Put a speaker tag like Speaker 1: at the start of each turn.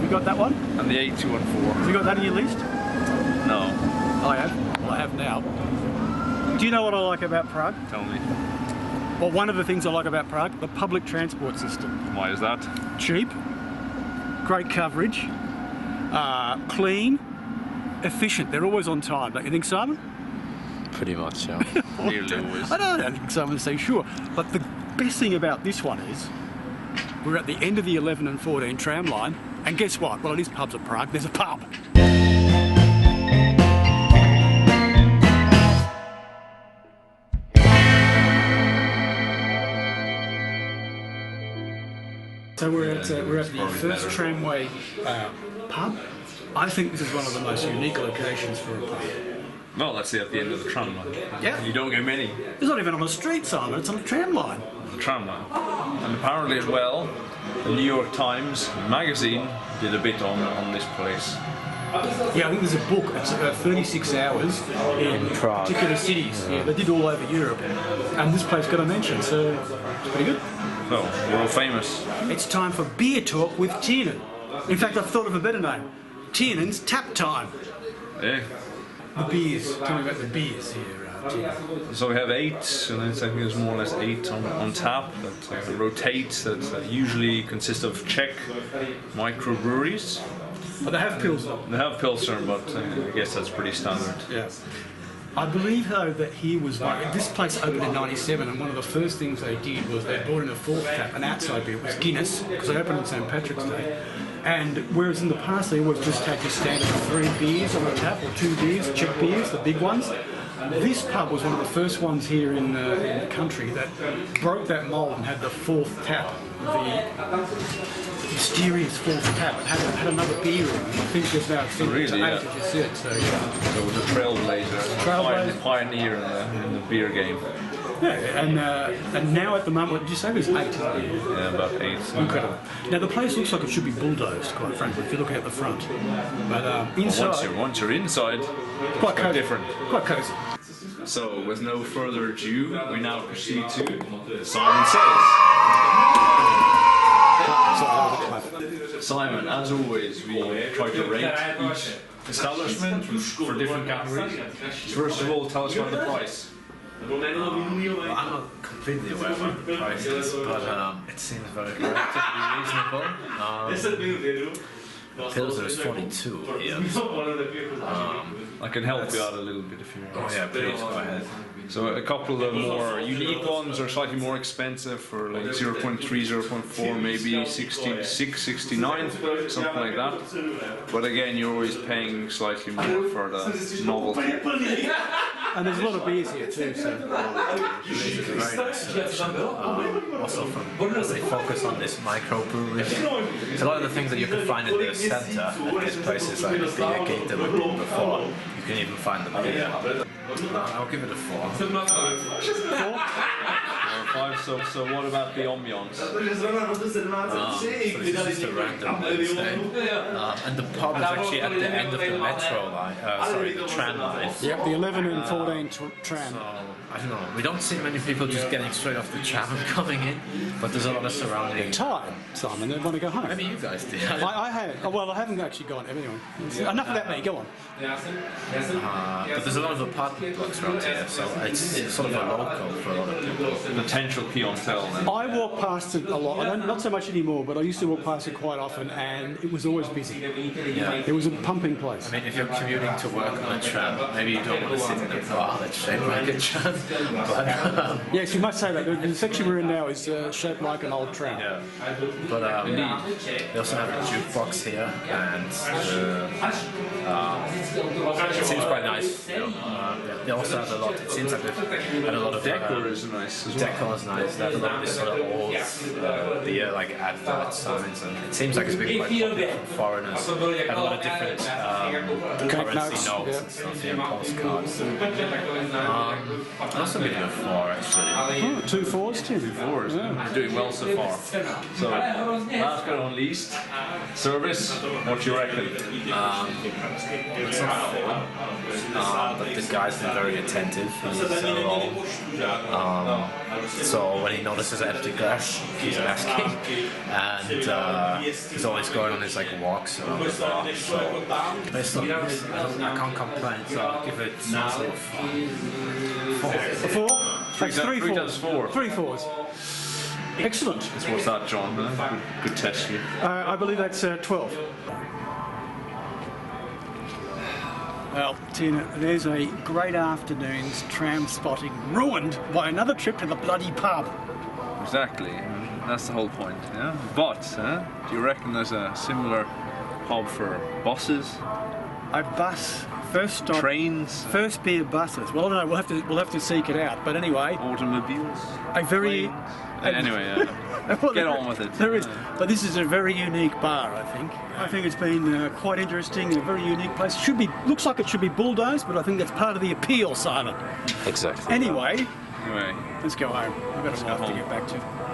Speaker 1: You got that one?
Speaker 2: And the 8214.
Speaker 1: Have you got that on your list?
Speaker 2: No.
Speaker 1: I have. Well, I have now. Do you know what I like about Prague?
Speaker 2: Tell me.
Speaker 1: Well, one of the things I like about Prague, the public transport system.
Speaker 2: Why is that?
Speaker 1: Cheap, great coverage, clean, efficient. They're always on time. Don't you think, Simon?
Speaker 3: Pretty much, yeah.
Speaker 2: Nearly always.
Speaker 1: I don't think Simon would say sure. But the best thing about this one is we're at the end of the 11 and 14 tram line, and guess what? Well, it is pubs at Prague. There's a pub. So we're at the first Tramway pub. I think this is one of the most unique locations for a pub.
Speaker 2: Well, that's at the end of the tram line.
Speaker 1: Yeah.
Speaker 2: You don't get many.
Speaker 1: It's not even on a street, Simon, it's on a tram line.
Speaker 2: The tram line. And apparently as well, the New York Times magazine did a bit on this place.
Speaker 1: Yeah, I think there's a book, it's about 36 hours in
Speaker 3: Prague.
Speaker 1: Particular cities. Yeah, they did all over Europe. And this place got a mention, so it's pretty good.
Speaker 2: So, world famous.
Speaker 1: It's time for beer talk with Tiernan. In fact, I've thought of a better name. Tiernan's Tap Time.
Speaker 2: Yeah.
Speaker 1: The beers. Tell me about the beers here, Tiernan.
Speaker 2: So we have 8, and I think there's more or less 8 on tap that rotate, that usually consist of Czech microbreweries.
Speaker 1: But they have Pilsner.
Speaker 2: They have Pilsner, but I guess that's pretty standard.
Speaker 1: Yeah. I believe though that he was this place opened in '97, and one of the first things they did was they brought in a fourth tap, an outside beer. It was Guinness, because they opened on St Patrick's Day. And whereas in the past they always just had your standard 3 beers on the tap, or 2 beers, Czech beers, the big ones. This pub was one of the first ones here in the country that broke that mould and had the fourth tap, the mysterious fourth tap, and had another beer in it. I think there's now 8,
Speaker 2: Really, yeah.
Speaker 1: as you said, so yeah.
Speaker 2: So it was a trailblazer, pioneer in the beer game.
Speaker 1: Yeah, and now at the moment, what did you say? There's 8.
Speaker 2: Yeah, about 8.
Speaker 1: Incredible. Now the place looks like it should be bulldozed, quite frankly, if you're looking at the front. But inside,
Speaker 2: Once you're inside,
Speaker 1: quite
Speaker 2: it's different.
Speaker 1: Quite cosy.
Speaker 2: So, with no further ado, we now proceed to Simon Says. Simon, as always, we try to rate each establishment for different categories. First of all, tell us about the price.
Speaker 3: Well, I'm not completely aware of what the price is, but it seems very relatively reasonable. Pilsner is 42 here.
Speaker 2: I can help you out a little bit if you want.
Speaker 3: Oh yeah, please go ahead.
Speaker 2: So a couple of more unique ones are slightly more expensive for like 0.3, 0.4, maybe 66, 69, something like that. But again, you're always paying slightly more for the novelty.
Speaker 1: And there's a lot of beers here too, so.
Speaker 3: This is a very nice selection. Also, as they focus on this microbrewery, so a lot of the things that you can find in the centre at this place is like the beer gate that we did before. You can even find the beer. I'll give it a 4.
Speaker 2: 4 or 5. So what about the ambiance?
Speaker 3: So this is just a random Wednesday. And the pub is actually at the end of the metro line, the tram line.
Speaker 1: Yep, the 11 and 14 tram.
Speaker 3: So, I don't know, we don't see many people just getting straight off the tram and coming in, but there's a lot of surrounding.
Speaker 1: Tired, Simon, they want to go home.
Speaker 3: Maybe you guys did.
Speaker 1: I have. Oh, well, I haven't actually gone. Anyway, enough about me, go on.
Speaker 3: But there's a lot of apartment blocks around here, so it's sort of a local for a lot of people.
Speaker 2: Potential clientele.
Speaker 1: I walk past it a lot, not so much anymore, but I used to walk past it quite often, and it was always busy.
Speaker 3: Yeah.
Speaker 1: It was a pumping place.
Speaker 3: I mean, if you're commuting to work on a tram, maybe you don't want to sit in a bar that's shaped like a tram. But,
Speaker 1: yes, you must say that. The section we're in now is shaped like an old tram.
Speaker 3: yeah. But they also have a jukebox here, and it seems quite nice. You know, they also have a lot. It seems like they've had a lot of
Speaker 2: Decor is nice as well.
Speaker 3: Decor is nice. They have a lot of this sort of old beer like advert signs, and it seems like it's been quite popular from foreigners have a lot of different currency notes and stuff here, postcards. I'd also give it a 4 actually.
Speaker 1: 2 fours, Tim.
Speaker 2: 2 fours. Yeah. Doing well so far. So, last but not least, service. What do you reckon?
Speaker 3: It's not 4. But the guy's been very attentive in his role. So when he notices empty glass, he's asking, and he's always going on his like walks around the bar. So I can't complain. So I'll give it sort of
Speaker 1: 4? That's 3
Speaker 2: 3
Speaker 1: fours.
Speaker 2: times 4.
Speaker 1: 3 fours. Excellent.
Speaker 2: What's that, John? Good test here.
Speaker 1: I believe that's 12. Well, Tina, there's a great afternoon's tram spotting ruined by another trip to the bloody pub.
Speaker 2: Exactly. That's the whole point. Yeah. But do you reckon there's a similar hub for buses,
Speaker 1: A bus, first stop,
Speaker 2: trains,
Speaker 1: first beer buses. Well, I don't know. We'll have to seek it out. But anyway,
Speaker 2: automobiles?
Speaker 1: a very
Speaker 2: Anyway,
Speaker 1: well,
Speaker 2: get on with it.
Speaker 1: There is, but this is a very unique bar. I think it's been quite interesting. A very unique place. Looks like it should be bulldozed, but I think that's part of the appeal, Simon.
Speaker 3: exactly.
Speaker 1: Anyway,
Speaker 2: Anyway,
Speaker 1: let's go home. I've got a wife to
Speaker 2: home.
Speaker 1: get back to.